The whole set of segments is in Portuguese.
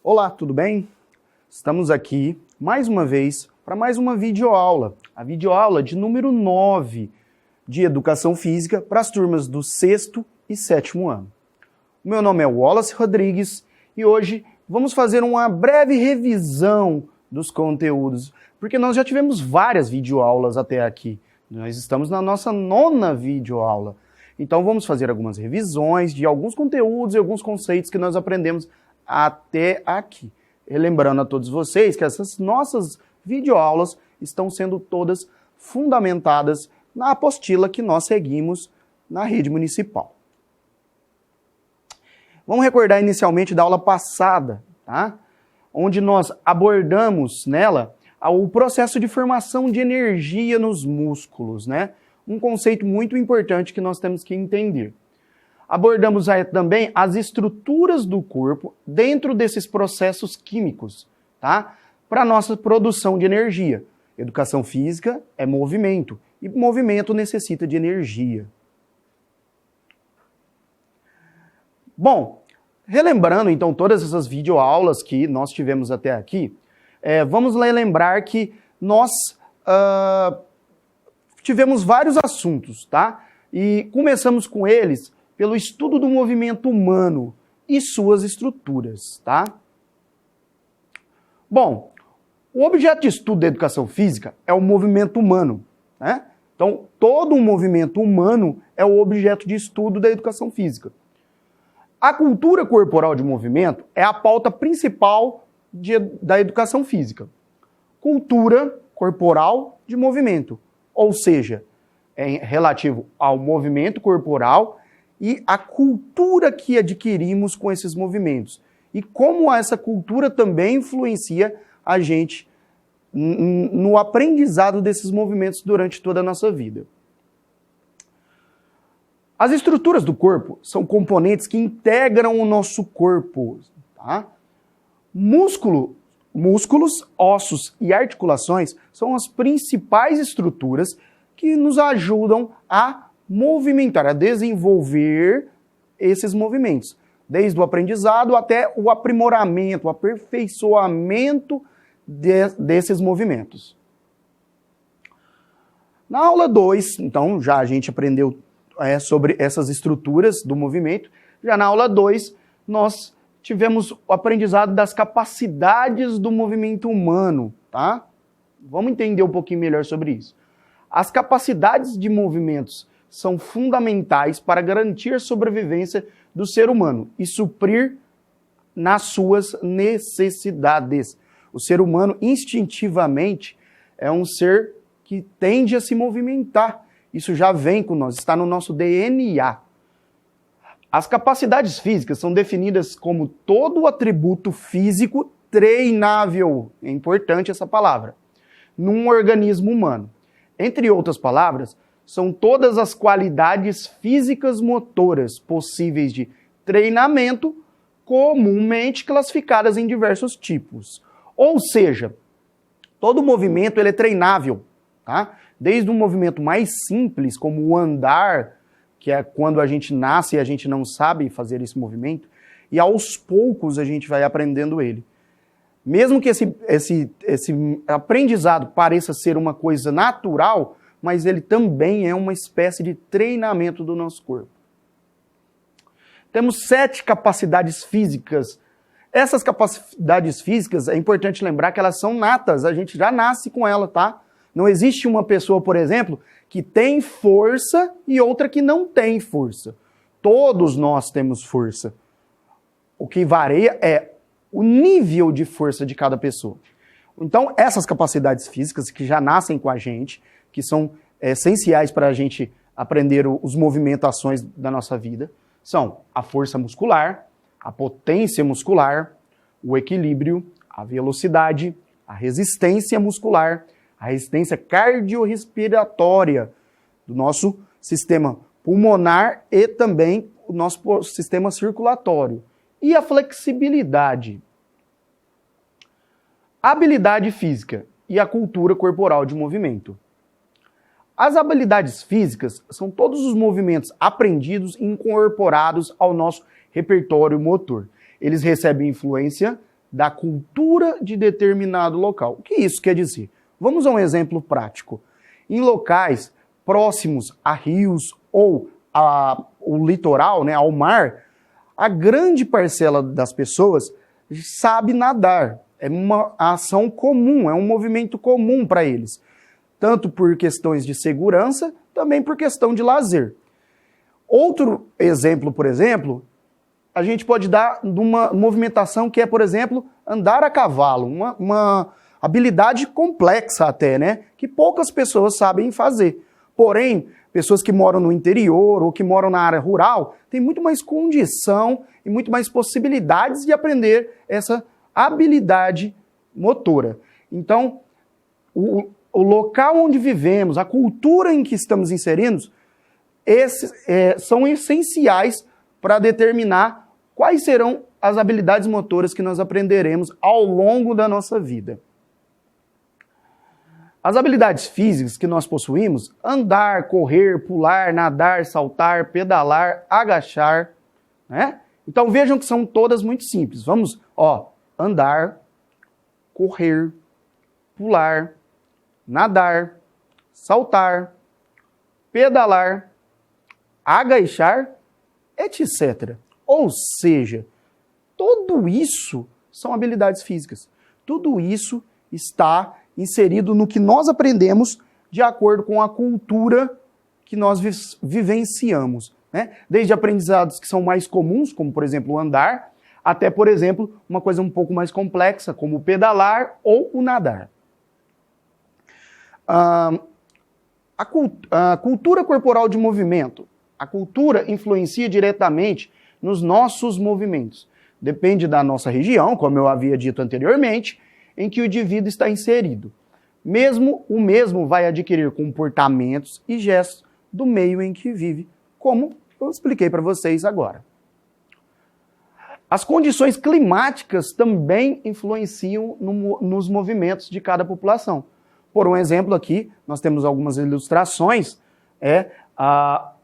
Olá, tudo bem? Estamos aqui, mais uma vez, para mais uma videoaula. A videoaula de número 9 de Educação Física para as turmas do 6º e 7º ano. O meu nome é Wallace Rodrigues e hoje vamos fazer uma breve revisão dos conteúdos, porque nós já tivemos várias videoaulas até aqui. Nós estamos na nossa 9ª videoaula. Então vamos fazer algumas revisões de alguns conteúdos e alguns conceitos que nós aprendemos até aqui. E lembrando a todos vocês que essas nossas videoaulas estão sendo todas fundamentadas na apostila que nós seguimos na rede municipal. Vamos recordar inicialmente da aula passada, tá? Onde nós abordamos nela o processo de formação de energia nos músculos, né? Um conceito muito importante que nós temos que entender. Abordamos também as estruturas do corpo dentro desses processos químicos, tá? Para a nossa produção de energia. Educação física é movimento, e movimento necessita de energia. Bom, relembrando então todas essas videoaulas que nós tivemos até aqui, vamos lembrar que nós tivemos vários assuntos, tá? E começamos com eles pelo estudo do movimento humano e suas estruturas, tá? Bom, o objeto de estudo da educação física é o movimento humano, né? Então, todo o movimento humano é o objeto de estudo da educação física. A cultura corporal de movimento é a pauta principal da educação física. Cultura corporal de movimento, ou seja, é relativo ao movimento corporal e a cultura que adquirimos com esses movimentos. E como essa cultura também influencia a gente no aprendizado desses movimentos durante toda a nossa vida. As estruturas do corpo são componentes que integram o nosso corpo, tá? Músculos, ossos e articulações são as principais estruturas que nos ajudam a movimentar, a desenvolver esses movimentos, desde o aprendizado até o aprimoramento, o aperfeiçoamento desses movimentos. Na aula 2, então, já a gente aprendeu sobre essas estruturas do movimento. Já na aula 2, nós tivemos o aprendizado das capacidades do movimento humano, tá? Vamos entender um pouquinho melhor sobre isso. As capacidades de movimentos são fundamentais para garantir a sobrevivência do ser humano e suprir nas suas necessidades. O ser humano, instintivamente, é um ser que tende a se movimentar. Isso já vem com nós, está no nosso DNA. As capacidades físicas são definidas como todo atributo físico treinável, é importante essa palavra, num organismo humano. Entre outras palavras, são todas as qualidades físicas motoras possíveis de treinamento, comumente classificadas em diversos tipos. Ou seja, todo movimento ele é treinável, tá? Desde um movimento mais simples, como o andar, que é quando a gente nasce e a gente não sabe fazer esse movimento, e aos poucos a gente vai aprendendo ele. Mesmo que esse aprendizado pareça ser uma coisa natural, mas ele também é uma espécie de treinamento do nosso corpo. Temos 7 capacidades físicas. Essas capacidades físicas, é importante lembrar que elas são natas, a gente já nasce com ela, tá? Não existe uma pessoa, por exemplo, que tem força e outra que não tem força. Todos nós temos força. O que varia é o nível de força de cada pessoa. Então, essas capacidades físicas que já nascem com a gente, que são essenciais para a gente aprender os movimentos, ações da nossa vida, são a força muscular, a potência muscular, o equilíbrio, a velocidade, a resistência muscular, a resistência cardiorrespiratória do nosso sistema pulmonar e também o nosso sistema circulatório. E a flexibilidade. A habilidade física e a cultura corporal de movimento. As habilidades físicas são todos os movimentos aprendidos e incorporados ao nosso repertório motor. Eles recebem influência da cultura de determinado local. O que isso quer dizer? Vamos a um exemplo prático. Em locais próximos a rios ou ao litoral, né, ao mar, a grande parcela das pessoas sabe nadar. É uma ação comum, é um movimento comum para eles. Tanto por questões de segurança, também por questão de lazer. Outro exemplo, por exemplo, a gente pode dar de uma movimentação que é, por exemplo, andar a cavalo. Uma habilidade complexa até, né? Que poucas pessoas sabem fazer. Porém, pessoas que moram no interior ou que moram na área rural têm muito mais condição e muito mais possibilidades de aprender essa habilidade motora. Então, o local onde vivemos, a cultura em que estamos inseridos, esses são essenciais para determinar quais serão as habilidades motoras que nós aprenderemos ao longo da nossa vida. As habilidades físicas que nós possuímos, andar, correr, pular, nadar, saltar, pedalar, agachar, né? Então vejam que são todas muito simples. Vamos, andar, correr, pular, nadar, saltar, pedalar, agachar, etc. Ou seja, tudo isso são habilidades físicas. Tudo isso está inserido no que nós aprendemos de acordo com a cultura que nós vivenciamos, né? Desde aprendizados que são mais comuns, como por exemplo o andar, até por exemplo uma coisa um pouco mais complexa, como o pedalar ou o nadar. A cultura corporal de movimento. A cultura influencia diretamente nos nossos movimentos. Depende da nossa região, como eu havia dito anteriormente, em que o indivíduo está inserido. O mesmo vai adquirir comportamentos e gestos do meio em que vive, como eu expliquei para vocês agora. As condições climáticas também influenciam nos movimentos de cada população. Por um exemplo aqui, nós temos algumas ilustrações,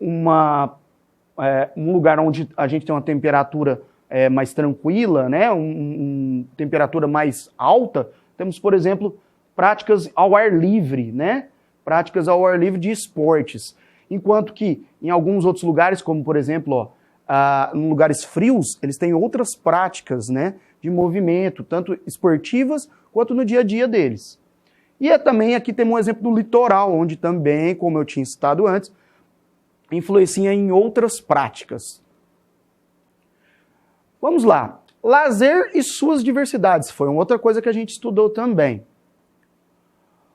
um lugar onde a gente tem uma temperatura mais tranquila, né? Temperatura mais alta. Temos, por exemplo, práticas ao ar livre, né? Práticas ao ar livre de esportes. Enquanto que em alguns outros lugares, como por exemplo, em lugares frios, eles têm outras práticas, né, de movimento, tanto esportivas quanto no dia a dia deles. E também aqui temos um exemplo do litoral, onde também, como eu tinha citado antes, influencia em outras práticas. Vamos lá. Lazer e suas diversidades. Foi uma outra coisa que a gente estudou também.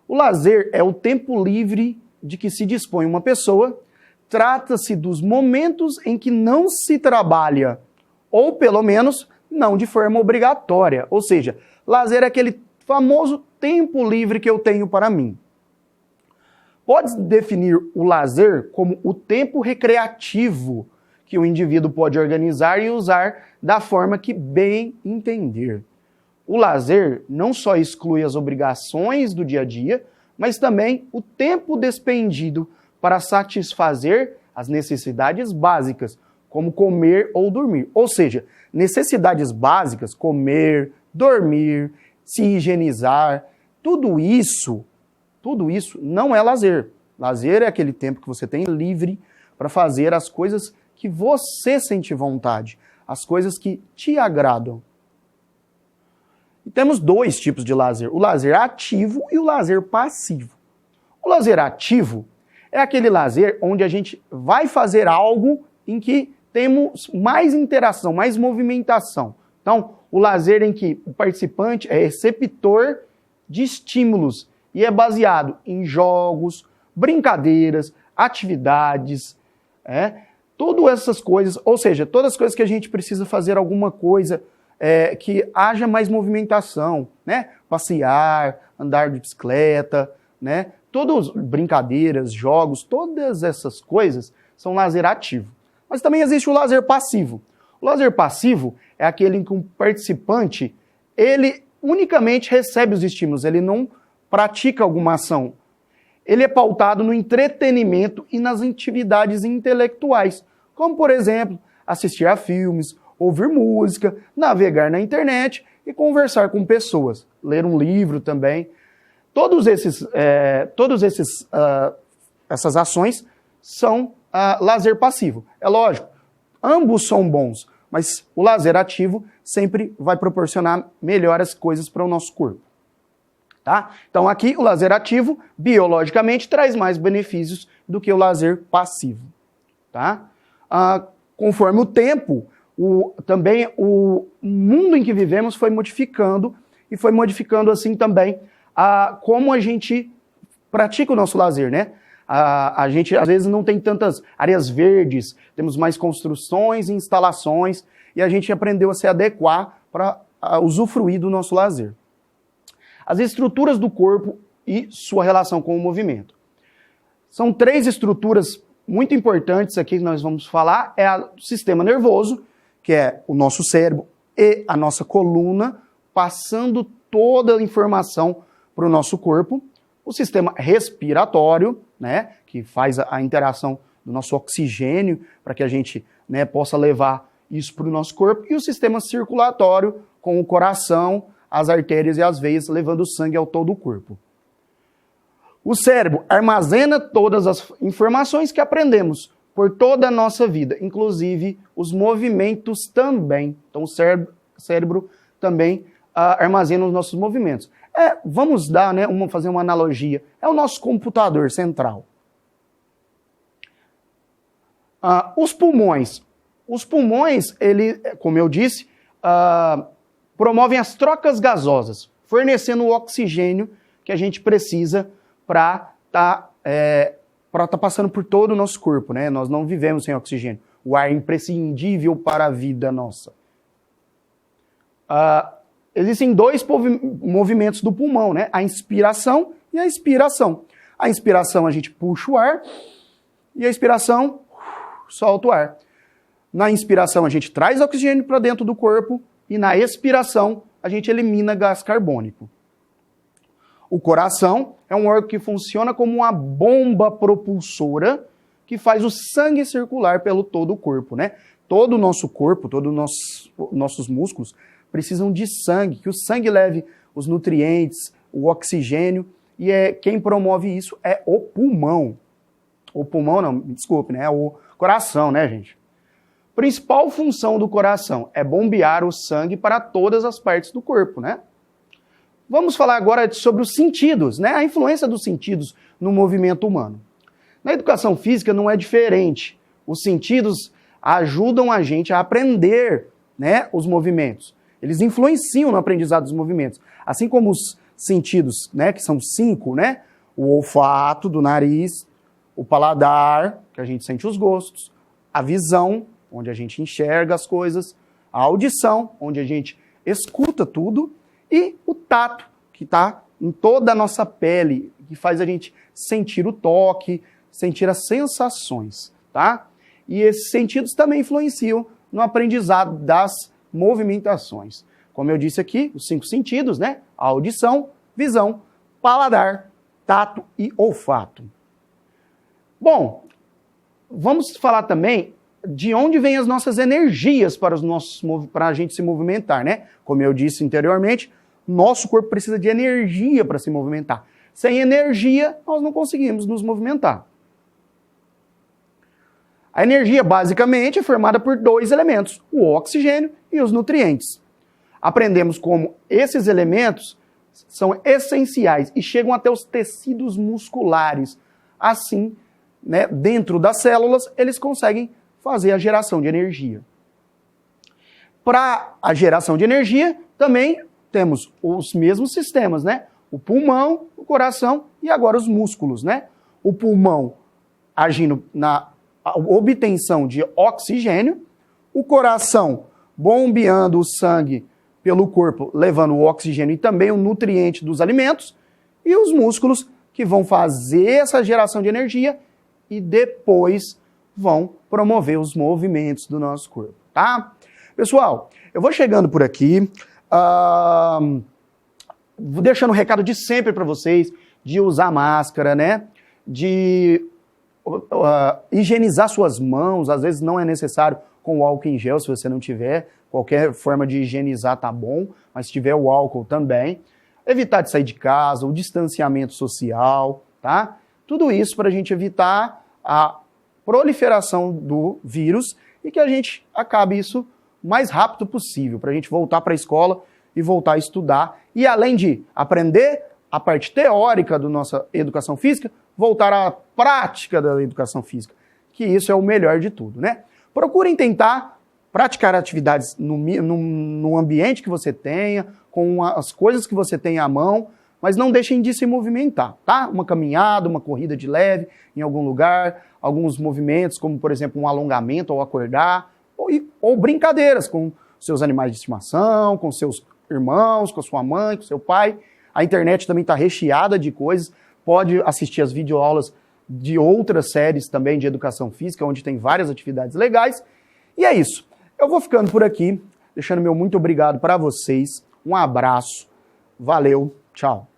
O lazer é o tempo livre de que se dispõe uma pessoa. Trata-se dos momentos em que não se trabalha, ou pelo menos não de forma obrigatória. Ou seja, lazer é aquele famoso tempo livre que eu tenho para mim. Pode definir o lazer como o tempo recreativo que o indivíduo pode organizar e usar da forma que bem entender. O lazer não só exclui as obrigações do dia a dia, mas também o tempo despendido para satisfazer as necessidades básicas, como comer ou dormir. Ou seja, necessidades básicas, comer, dormir, se higienizar, tudo isso não é lazer. Lazer é aquele tempo que você tem livre para fazer as coisas que você sente vontade, as coisas que te agradam. E temos dois tipos de lazer, o lazer ativo e o lazer passivo. O lazer ativo é aquele lazer onde a gente vai fazer algo em que temos mais interação, mais movimentação. Então, o lazer em que o participante é receptor de estímulos e é baseado em jogos, brincadeiras, atividades, todas essas coisas, ou seja, todas as coisas que a gente precisa fazer alguma coisa que haja mais movimentação, né? Passear, andar de bicicleta, né? Todas brincadeiras, jogos, todas essas coisas são lazer ativo. Mas também existe o lazer passivo. O lazer passivo é aquele em que um participante, ele unicamente recebe os estímulos, ele não pratica alguma ação. Ele é pautado no entretenimento e nas atividades intelectuais, como, por exemplo, assistir a filmes, ouvir música, navegar na internet e conversar com pessoas, ler um livro também. Essas ações são lazer passivo. É lógico, ambos são bons, mas o lazer ativo sempre vai proporcionar melhores coisas para o nosso corpo. Tá? Então aqui o lazer ativo, biologicamente, traz mais benefícios do que o lazer passivo. Tá? Conforme o tempo, também o mundo em que vivemos foi modificando, e foi modificando assim também como a gente pratica o nosso lazer, né? A gente às vezes não tem tantas áreas verdes, temos mais construções e instalações, e a gente aprendeu a se adequar para usufruir do nosso lazer. As estruturas do corpo e sua relação com o movimento. São 3 estruturas muito importantes aqui que nós vamos falar. É o sistema nervoso, que é o nosso cérebro e a nossa coluna, passando toda a informação para o nosso corpo. O sistema respiratório, né, que faz a interação do nosso oxigênio para que a gente, né, possa levar isso para o nosso corpo. E o sistema circulatório, com o coração, as artérias e as veias, levando o sangue ao todo o corpo. O cérebro armazena todas as informações que aprendemos por toda a nossa vida, inclusive os movimentos também. Então o cérebro também armazena os nossos movimentos. Vamos dar, né, fazer uma analogia. É o nosso computador central. Os pulmões. Os pulmões, como eu disse, promovem as trocas gasosas, fornecendo o oxigênio que a gente precisa para estar passando por todo o nosso corpo, né? Nós não vivemos sem oxigênio. O ar é imprescindível para a vida nossa. Existem 2 movimentos do pulmão, né? A inspiração e a expiração. A inspiração a gente puxa o ar e a expiração solta o ar. Na inspiração a gente traz oxigênio para dentro do corpo e na expiração a gente elimina gás carbônico. O coração é um órgão que funciona como uma bomba propulsora que faz o sangue circular pelo todo o corpo, né? Todo o nosso corpo, todos os nossos músculos precisam de sangue, que o sangue leve os nutrientes, o oxigênio, e quem promove isso é o pulmão. O pulmão não, desculpe, né? É o coração, né, gente? Principal função do coração é bombear o sangue para todas as partes do corpo, né? Vamos falar agora sobre os sentidos, né? A influência dos sentidos no movimento humano. Na educação física não é diferente. Os sentidos ajudam a gente a aprender, né, os movimentos. Eles influenciam no aprendizado dos movimentos. Assim como os sentidos, né, que são 5, né? O olfato do nariz, o paladar, que a gente sente os gostos, a visão, onde a gente enxerga as coisas, a audição, onde a gente escuta tudo, e o tato, que está em toda a nossa pele, que faz a gente sentir o toque, sentir as sensações, tá? E esses sentidos também influenciam no aprendizado das movimentações. Como eu disse aqui, os 5 sentidos, né? A audição, visão, paladar, tato e olfato. Bom, vamos falar também de onde vêm as nossas energias para a gente se movimentar, né? Como eu disse anteriormente, nosso corpo precisa de energia para se movimentar. Sem energia, nós não conseguimos nos movimentar. A energia, basicamente, é formada por 2 elementos, o oxigênio e os nutrientes. Aprendemos como esses elementos são essenciais e chegam até os tecidos musculares. Assim, né, dentro das células, eles conseguem fazer a geração de energia. Para a geração de energia, também temos os mesmos sistemas, né? O pulmão, o coração e agora os músculos, né? O pulmão agindo na obtenção de oxigênio, o coração bombeando o sangue pelo corpo, levando o oxigênio e também o nutriente dos alimentos, e os músculos que vão fazer essa geração de energia e depois vão promover os movimentos do nosso corpo, tá? Pessoal, eu vou chegando por aqui, vou deixando o recado de sempre para vocês, de usar máscara, né? De higienizar suas mãos, às vezes não é necessário com o álcool em gel, se você não tiver. Qualquer forma de higienizar tá bom, mas se tiver o álcool também. Evitar de sair de casa, o distanciamento social, tá? Tudo isso para a gente evitar a proliferação do vírus e que a gente acabe isso o mais rápido possível, para a gente voltar para a escola e voltar a estudar. E além de aprender a parte teórica da nossa educação física, voltar à prática da educação física, que isso é o melhor de tudo, né? Procurem tentar praticar atividades no ambiente que você tenha, com as coisas que você tem à mão, mas não deixem de se movimentar, tá? Uma caminhada, uma corrida de leve em algum lugar, alguns movimentos, como por exemplo um alongamento ao acordar, ou brincadeiras com seus animais de estimação, com seus irmãos, com sua mãe, com seu pai. A internet também está recheada de coisas, pode assistir as videoaulas de outras séries também de educação física, onde tem várias atividades legais. E é isso. Eu vou ficando por aqui, deixando meu muito obrigado para vocês. Um abraço, valeu, tchau.